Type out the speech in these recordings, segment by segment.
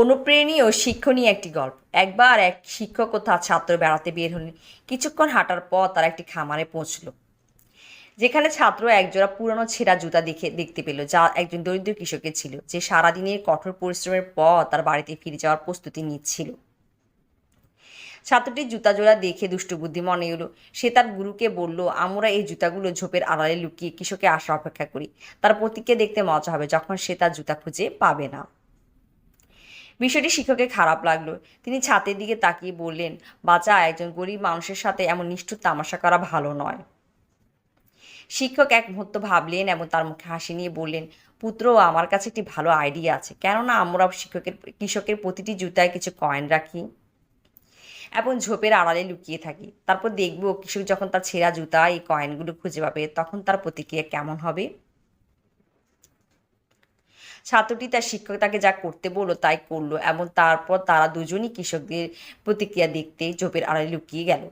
অনুপ্রেরণীয় ও শিক্ষণীয় একটি গল্প। একবার এক শিক্ষক ও তার ছাত্র বেড়াতে বের হলেন। কিছুক্ষণ হাঁটার পর তারা একটি খামারে পৌঁছল, যেখানে ছাত্র একজোড়া পুরনো ছেঁড়া জুতা দেখতে পেল, যা একজন দরিদ্র কৃষকের ছিল, যে সারাদিনের কঠোর পরিশ্রমের পর তার বাড়িতে ফিরে যাওয়ার প্রস্তুতি নিচ্ছিল। ছাত্রটির জুতা জোড়া দেখে দুষ্টবুদ্ধি মনে এলো। সে তার গুরুকে বলল, আমরা এই জুতাগুলো ঝোপের আড়ালে লুকিয়ে কৃষকের আসা অপেক্ষা করি। তার প্রতিক্রিয়া দেখতে মজা হবে যখন সে তার জুতা খুঁজে পাবে না। বিষয়টি শিক্ষকের খারাপ লাগলো। তিনি ছাতের দিকে তাকিয়ে বললেন, বাচ্চা, একজন গরিব মানুষের সাথে এমন নিষ্ঠুর তামাশা করা ভালো নয়। শিক্ষক এক মুহূর্ত ভাবলেন এবং তার মুখে হাসি নিয়ে বললেন, পুত্র, আমার কাছে একটি ভালো আইডিয়া আছে। কেননা আমরা কৃষকের প্রতিটি জুতায় কিছু কয়েন রাখি এবং ঝোপের আড়ালে লুকিয়ে থাকি। তারপর দেখবো কৃষক যখন তার ছেঁড়া জুতা এই কয়েনগুলো খুঁজে পাবে, তখন তার প্রতিক্রিয়া কেমন হবে। ছাত্রটি তার শিক্ষক তাকে যা করতে বলল তাই করলো এবং তারপর তারা দুজনই কৃষকদের প্রতিক্রিয়া দেখতে ঝোপের আড়ালে লুকিয়ে গেল।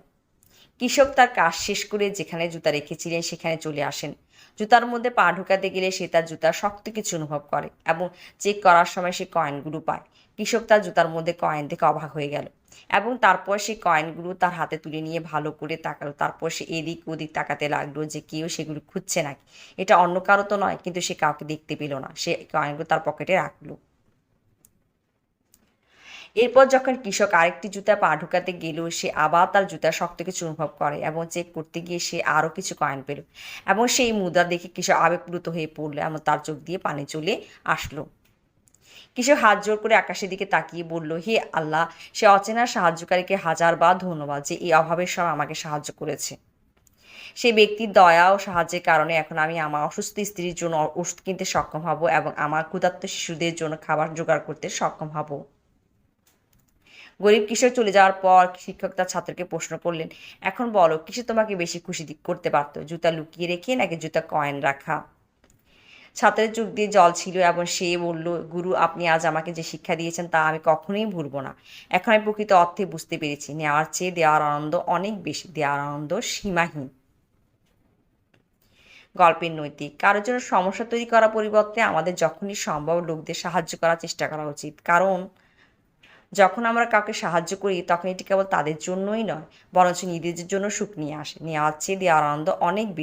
কৃষক তার কাজ শেষ করে যেখানে জুতা রেখেছিলেন সেখানে চলে আসেন। জুতার মধ্যে পা ঢোকাতে গেলে সে তার জুতার শক্ত কিছু অনুভব করে এবং চেক করার সময় সে কয়েনগুলো পায়। কৃষক তার জুতার মধ্যে কয়েন দেখে অবাক হয়ে গেল এবং তারপর সে কয়েনগুলো তার হাতে তুলে নিয়ে ভালো করে তাকালো। তারপর সে এদিক ওদিক তাকাতে লাগলো যে কেউ সেগুলো খুঁজছে নাকি। এটা অন্য কারো তো নয়, কিন্তু সে কাউকে দেখতে পেল না। সে কয়েনগুলো তার পকেটে রাখলো। এরপর যখন কৃষক আরেকটি জুতায় পা ঢুকাতে গেল, সে আবার তার জুতার শক্ত কিছু অনুভব করে এবং চেক করতে গিয়ে সে আরও কিছু কয়েন পেল এবং সেই মুদ্রা দেখে কৃষক আবেগপ্লুত হয়ে পড়লো এবং তার চোখ দিয়ে পানি চলে আসলো। কৃষক হাত জোর করে আকাশের দিকে তাকিয়ে বলল, হে আল্লাহ, সে অচেনা সাহায্যকারীকে হাজারবার ধন্যবাদ যে এই অভাবের সময় আমাকে সাহায্য করেছে। সেই ব্যক্তির দয়া ও সাহায্যের কারণে এখন আমি আমার অসুস্থ স্ত্রীর জন্য ওষুধ কিনতে সক্ষম হব এবং আমার ক্ষুধার্ত শিশুদের জন্য খাবার জোগাড় করতে সক্ষম হব। গরিব কৃষক চলে যাওয়ার পর শিক্ষক তার ছাত্রকে প্রশ্ন করলেন, এখন বলো, কিসে তোমাকে বেশি খুশি করতে পারতো, জুতা লুকিয়ে রেখে নাকি জুতা কয়েন রাখা? ছাত্রের চোখ দিয়ে জল ছিল এবং সে বলল, গুরু, আপনি আজ আমাকে যে শিক্ষা দিয়েছেন তা আমি কখনোই ভুলব না। এখন আমি প্রকৃত অর্থে বুঝতে পেরেছি, নেওয়ার চেয়ে দেওয়ার আনন্দ অনেক বেশি, দেওয়ার আনন্দ সীমাহীন। গল্পের নৈতিক: কারোর জন্য সমস্যা তৈরি করার পরিবর্তে আমাদের যখনই সম্ভব লোকদের সাহায্য করার চেষ্টা করা উচিত। কারণ যখন আমরা কাউকে সাহায্য করি তখন এটি কেবল তাদের জন্যই নয়, বরঞ্চ নিজেদের জন্য সুখ নিয়ে আসে। নেওয়ার চেয়ে দেওয়ার আনন্দ অনেক বেশি।